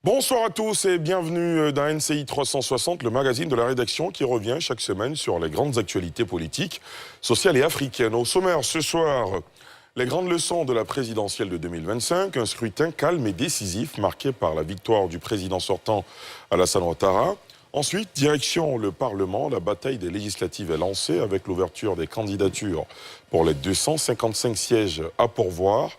Bonsoir à tous et bienvenue dans NCI 360, le magazine de la rédaction qui revient chaque semaine sur les grandes actualités politiques, sociales et africaines. Au sommaire ce soir, les grandes leçons de la présidentielle de 2025, un scrutin calme et décisif marqué par la victoire du président sortant Alassane Ouattara. Ensuite, direction le Parlement, la bataille des législatives est lancée avec l'ouverture des candidatures pour les 255 sièges à pourvoir.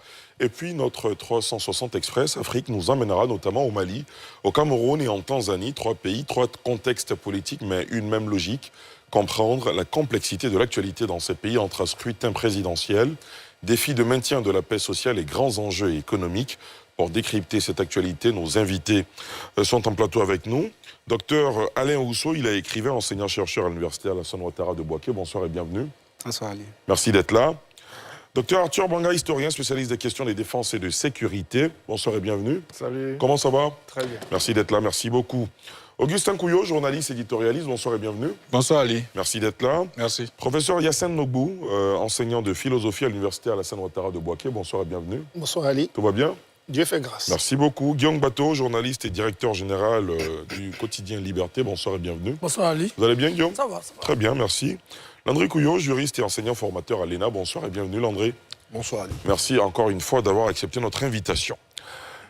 Et puis notre 360 Express Afrique nous emmènera notamment au Mali, au Cameroun et en Tanzanie, trois pays, trois contextes politiques, mais une même logique, comprendre la complexité de l'actualité dans ces pays entre un scrutin présidentiel, défis de maintien de la paix sociale et grands enjeux économiques. Pour décrypter cette actualité, nos invités sont en plateau avec nous. Docteur Alain Rousseau, il est écrivain, enseignant-chercheur à l'Université Alassane Ouattara de Bouaké. Bonsoir et bienvenue. Bonsoir Ali. Merci d'être là. Docteur Arthur Banga, historien, spécialiste des questions de défense et de sécurité. Bonsoir et bienvenue. Salut. Comment ça va? Très bien. Merci d'être là, merci beaucoup. Augustin Couillot, journaliste, éditorialiste. Bonsoir et bienvenue. Bonsoir Ali. Merci d'être là. Merci. Professeur Yassine Nogbou, enseignant de philosophie à l'Université Alassane Ouattara de Bouaké. Bonsoir et bienvenue. Bonsoir Ali. Tout va bien? Dieu fait grâce. Merci beaucoup. Guillaume Bateau, journaliste et directeur général du quotidien Liberté. Bonsoir et bienvenue. Bonsoir Ali. Vous allez bien, Guillaume? Ça va. Très bien, merci. Landry Couillot, juriste et enseignant formateur à l'ENA. Bonsoir et bienvenue, Landry. Bonsoir Ali. Merci encore une fois d'avoir accepté notre invitation.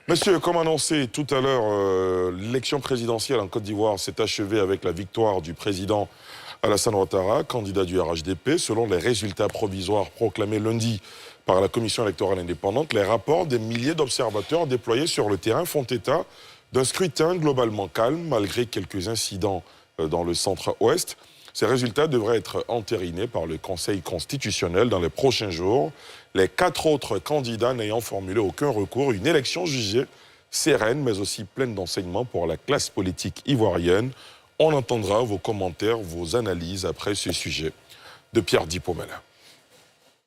Monsieur, comme annoncé tout à l'heure, l'élection présidentielle en Côte d'Ivoire s'est achevée avec la victoire du président Alassane Ouattara, candidat du RHDP. Selon les résultats provisoires proclamés lundi par la Commission électorale indépendante, les rapports des milliers d'observateurs déployés sur le terrain font état d'un scrutin globalement calme, malgré quelques incidents dans le centre-ouest. Ces résultats devraient être entérinés par le Conseil constitutionnel dans les prochains jours. Les 4 autres candidats n'ayant formulé aucun recours, une élection jugée sereine, mais aussi pleine d'enseignements pour la classe politique ivoirienne. On entendra vos commentaires, vos analyses après ce sujet. De Pierre Dipomela.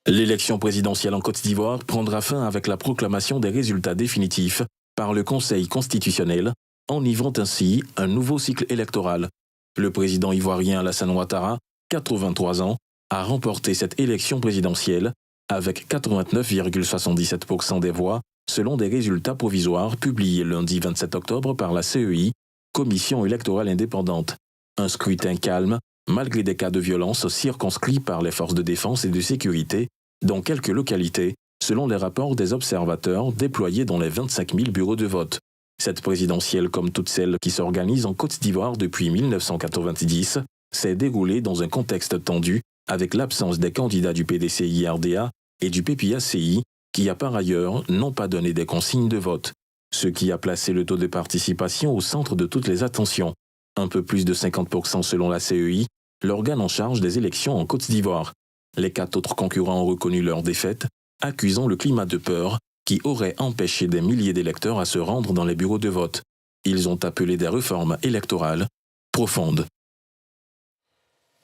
L'élection présidentielle en Côte d'Ivoire prendra fin avec la proclamation des résultats définitifs par le Conseil constitutionnel, enivrant ainsi un nouveau cycle électoral. Le président ivoirien Alassane Ouattara, 83 ans, a remporté cette élection présidentielle avec 89,77% des voix, selon des résultats provisoires publiés lundi 27 octobre par la CEI, Commission électorale indépendante. Un scrutin calme, malgré des cas de violence circonscrits par les forces de défense et de sécurité, dans quelques localités, selon les rapports des observateurs déployés dans les 25 000 bureaux de vote. Cette présidentielle, comme toutes celles qui s'organisent en Côte d'Ivoire depuis 1990, s'est déroulée dans un contexte tendu avec l'absence des candidats du PDCI-RDA et du PPACI qui, à par ailleurs, n'ont pas donné des consignes de vote, ce qui a placé le taux de participation au centre de toutes les attentions. Un peu plus de 50% selon la CEI, l'organe en charge des élections en Côte d'Ivoire. Les 4 autres concurrents ont reconnu leur défaite, accusant le climat de peur qui aurait empêché des milliers d'électeurs à se rendre dans les bureaux de vote. Ils ont appelé des réformes électorales profondes.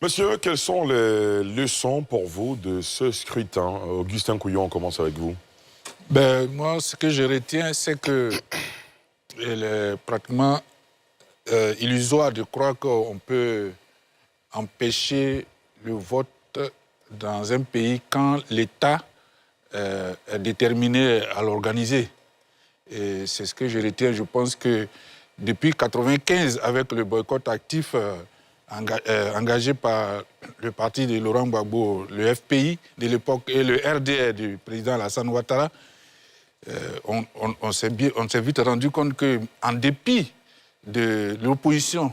Monsieur, quelles sont les leçons pour vous de ce scrutin? Augustin Couillon, on commence avec vous. Moi, ce que je retiens, c'est que il est pratiquement illusoire de croire qu'on peut empêcher le vote dans un pays quand l'État est déterminé à l'organiser. Et c'est ce que je retiens. Je pense que depuis 1995, avec le boycott actif engagé par le parti de Laurent Gbagbo, le FPI de l'époque et le RDR du président Alassane Ouattara, on s'est vite rendu compte qu'en dépit de l'opposition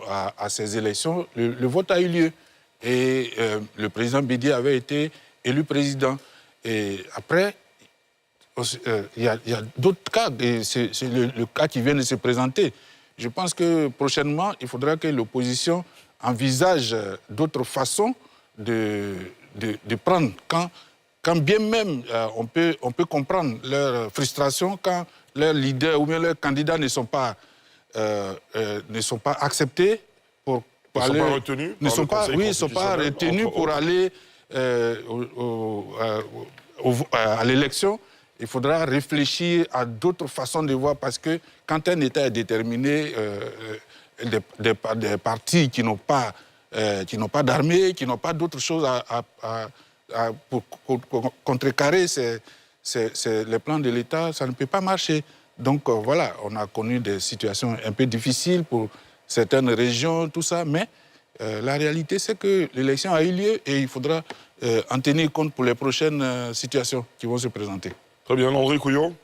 à ces élections, le vote a eu lieu. Et le président Bédié avait été élu président. Et après, il y a d'autres cas, et c'est le cas qui vient de se présenter. Je pense que prochainement, il faudra que l'opposition envisage d'autres façons de prendre. Quand bien même on peut comprendre leur frustration, quand leurs leaders ou bien leurs candidats ne sont pas acceptés pour aller... Ne sont pas retenus? Ils ne sont pas retenus pour aller à l'élection. Il faudra réfléchir à d'autres façons de voir, parce que quand un État est déterminé, des partis qui n'ont pas d'armée, qui n'ont pas d'autres choses pour contrecarrer les plans de l'État, ça ne peut pas marcher. Donc voilà, on a connu des situations un peu difficiles pour certaines régions, tout ça, mais la réalité, c'est que l'élection a eu lieu et il faudra en tenir compte pour les prochaines situations qui vont se présenter. Très bien, André Couillon.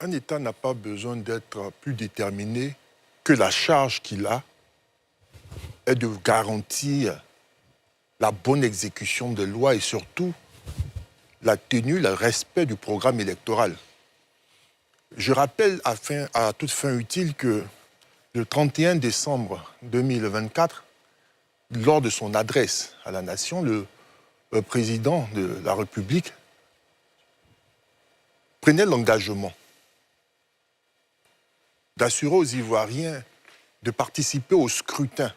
Un État n'a pas besoin d'être plus déterminé que la charge qu'il a est de garantir la bonne exécution des lois et surtout la tenue, le respect du programme électoral. Je rappelle à toute fin utile que le 31 décembre 2024, lors de son adresse à la nation, le président de la République prenait l'engagement d'assurer aux Ivoiriens de participer au scrutin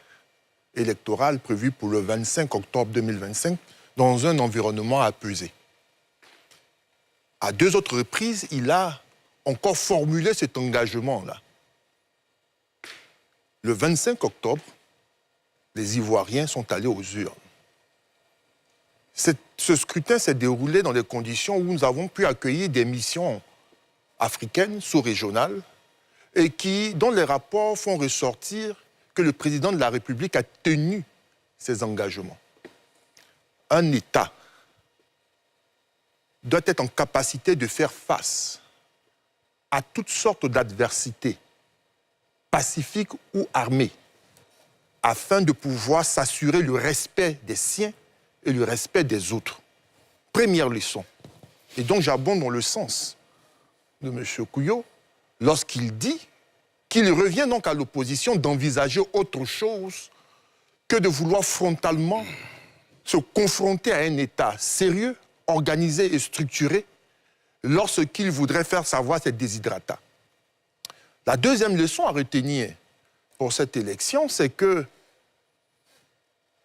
électoral prévu pour le 25 octobre 2025 dans un environnement apaisé. À 2 autres reprises, il a encore formulé cet engagement-là. Le 25 octobre, les Ivoiriens sont allés aux urnes. Ce scrutin s'est déroulé dans des conditions où nous avons pu accueillir des missions africaines, sous-régionales, et dont les rapports font ressortir que le président de la République a tenu ses engagements. Un État doit être en capacité de faire face à toutes sortes d'adversités, pacifiques ou armées, afin de pouvoir s'assurer le respect des siens et le respect des autres. Première leçon. Et donc j'abonde dans le sens de M. Couillot lorsqu'il dit qu'il revient donc à l'opposition d'envisager autre chose que de vouloir frontalement se confronter à un État sérieux, organisé et structuré lorsqu'il voudrait faire savoir ses desiderata. La deuxième leçon à retenir pour cette élection, c'est que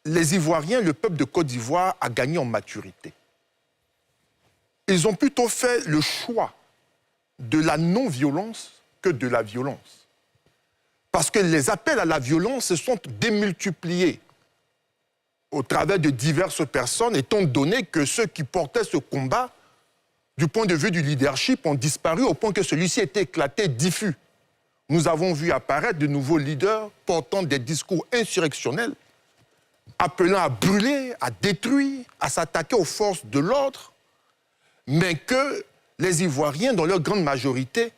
les Ivoiriens, le peuple de Côte d'Ivoire, a gagné en maturité. Ils ont plutôt fait le choix de la non-violence que de la violence. Parce que les appels à la violence se sont démultipliés au travers de diverses personnes, étant donné que ceux qui portaient ce combat, du point de vue du leadership, ont disparu au point que celui-ci était éclaté, diffus. Nous avons vu apparaître de nouveaux leaders portant des discours insurrectionnels, appelant à brûler, à détruire, à s'attaquer aux forces de l'ordre, mais que les Ivoiriens, dans leur grande majorité,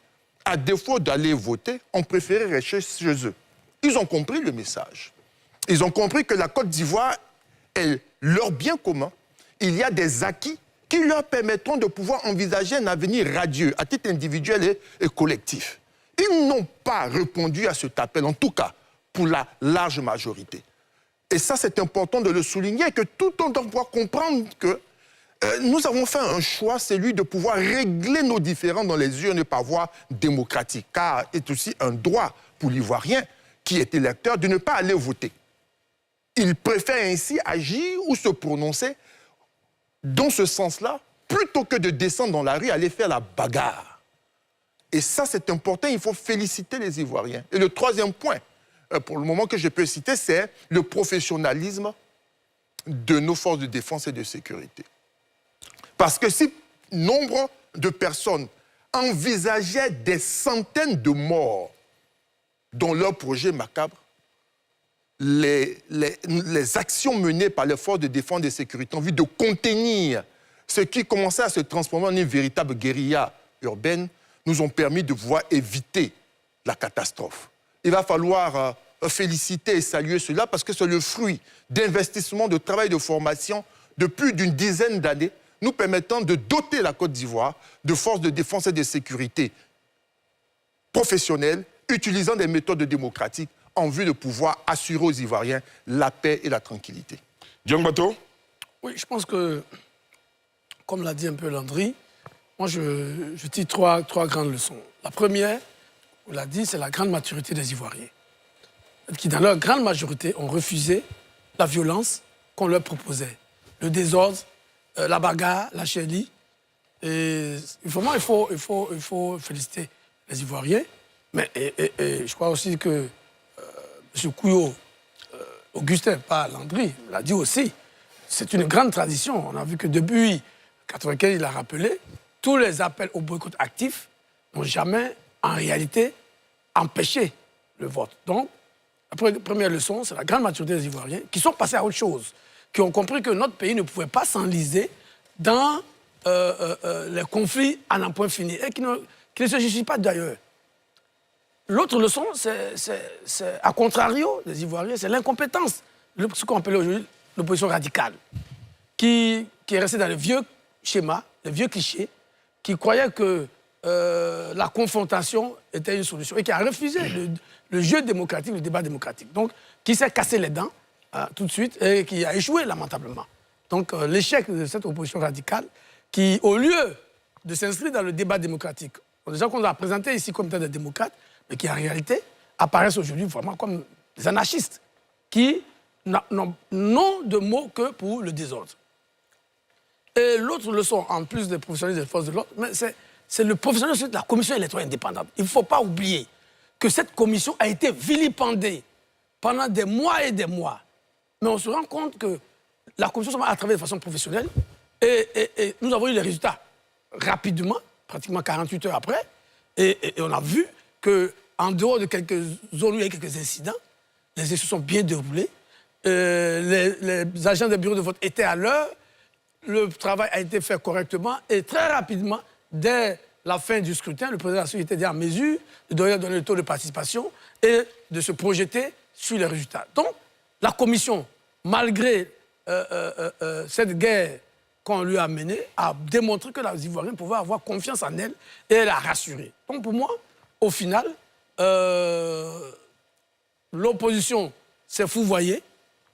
à défaut d'aller voter, ont préféré rester chez eux. Ils ont compris le message. Ils ont compris que la Côte d'Ivoire est leur bien commun. Il y a des acquis qui leur permettront de pouvoir envisager un avenir radieux, à titre individuel et collectif. Ils n'ont pas répondu à cet appel, en tout cas pour la large majorité. Et ça, c'est important de le souligner, que tout le monde doit comprendre que nous avons fait un choix, celui de pouvoir régler nos différends dans les urnes par voie démocratique, car c'est aussi un droit pour l'Ivoirien qui est électeur de ne pas aller voter. Il préfère ainsi agir ou se prononcer dans ce sens-là, plutôt que de descendre dans la rue, aller faire la bagarre. Et ça, c'est important, il faut féliciter les Ivoiriens. Et le troisième point, pour le moment que je peux citer, c'est le professionnalisme de nos forces de défense et de sécurité. Parce que si nombre de personnes envisageaient des centaines de morts dans leur projet macabre, les actions menées par les forces de défense et de sécurité en vue de contenir ce qui commençait à se transformer en une véritable guérilla urbaine nous ont permis de pouvoir éviter la catastrophe. Il va falloir féliciter et saluer cela parce que c'est le fruit d'investissements, de travail, de formation de plus d'une dizaine d'années, nous permettant de doter la Côte d'Ivoire de forces de défense et de sécurité professionnelles, utilisant des méthodes démocratiques en vue de pouvoir assurer aux Ivoiriens la paix et la tranquillité. Dion Bateau. Oui, je pense que, comme l'a dit un peu Landry, moi je tire trois grandes leçons. La première, on l'a dit, c'est la grande maturité des Ivoiriens, qui dans leur grande majorité ont refusé la violence qu'on leur proposait, le désordre, la bagarre, la chélie. Et vraiment, il faut féliciter les Ivoiriens. Mais je crois aussi que M. Couillot, Augustin, pas Landry, l'a dit aussi, c'est une grande tradition. On a vu que depuis 1995, il a rappelé, tous les appels au boycott actif n'ont jamais, en réalité, empêché le vote. Donc, la première leçon, c'est la grande maturité des Ivoiriens qui sont passés à autre chose, qui ont compris que notre pays ne pouvait pas s'enliser dans les conflits à n'en point fini et qui ne se justifient pas d'ailleurs. L'autre leçon, c'est à contrario des Ivoiriens, c'est l'incompétence, ce qu'on appelle aujourd'hui l'opposition radicale, qui est restée dans le vieux schéma, les vieux clichés, qui croyait que la confrontation était une solution et qui a refusé le jeu démocratique, le débat démocratique. Donc, qui s'est cassé les dents tout de suite et qui a échoué lamentablement. Donc, l'échec de cette opposition radicale qui, au lieu de s'inscrire dans le débat démocratique, des gens qu'on a présentés ici comme étant des démocrates, mais qui en réalité apparaissent aujourd'hui vraiment comme des anarchistes qui n'ont de mots que pour le désordre. Et l'autre leçon, en plus des professionnels des forces de l'ordre, c'est le professionnalisme de la commission électorale indépendante. Il ne faut pas oublier que cette commission a été vilipendée pendant des mois et des mois. Mais on se rend compte que la commission a travaillé de façon professionnelle et nous avons eu les résultats rapidement, pratiquement 48 heures après, et on a vu qu'en dehors de quelques zones où il y a quelques incidents, les élections sont bien déroulées, les agents des bureaux de vote étaient à l'heure, le travail a été fait correctement et très rapidement, dès la fin du scrutin, le président de la Société était en mesure de donner le taux de participation et de se projeter sur les résultats. Donc, la commission, malgré cette guerre qu'on lui a menée, a démontré que les Ivoiriens pouvaient avoir confiance en elle et elle a rassuré. Donc, pour moi, au final, l'opposition s'est fouvoyée,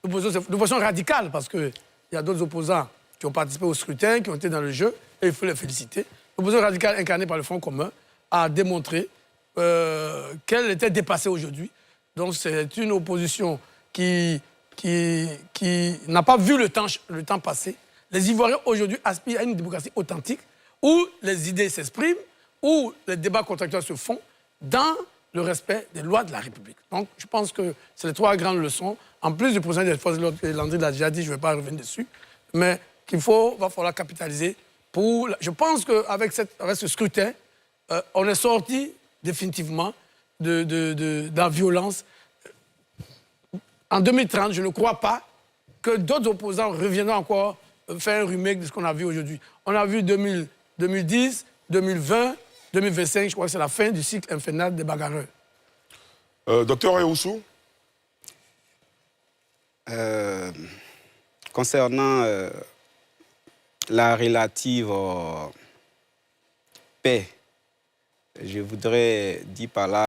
l'opposition radicale, parce qu'il y a d'autres opposants qui ont participé au scrutin, qui ont été dans le jeu, et il faut les féliciter. L'opposition radicale incarnée par le Front commun a démontré qu'elle était dépassée aujourd'hui. Donc c'est une opposition qui n'a pas vu le temps passer. Les Ivoiriens aujourd'hui aspirent à une démocratie authentique où les idées s'expriment, où les débats contractuels se font dans le respect des lois de la République. Donc je pense que c'est les trois grandes leçons. En plus du président des forces de l'ordre, Landry l'a déjà dit, je ne vais pas revenir dessus, mais qu'il va falloir capitaliser pour... Je pense qu'avec ce scrutin, on est sorti définitivement de la violence. En 2030, je ne crois pas que d'autres opposants reviendront encore faire un remake de ce qu'on a vu aujourd'hui. On a vu 2010, 2020, 2025, je crois que c'est la fin du cycle infernal des bagarreurs. Docteur Ayoussou? Concernant la relative paix, je voudrais dire par là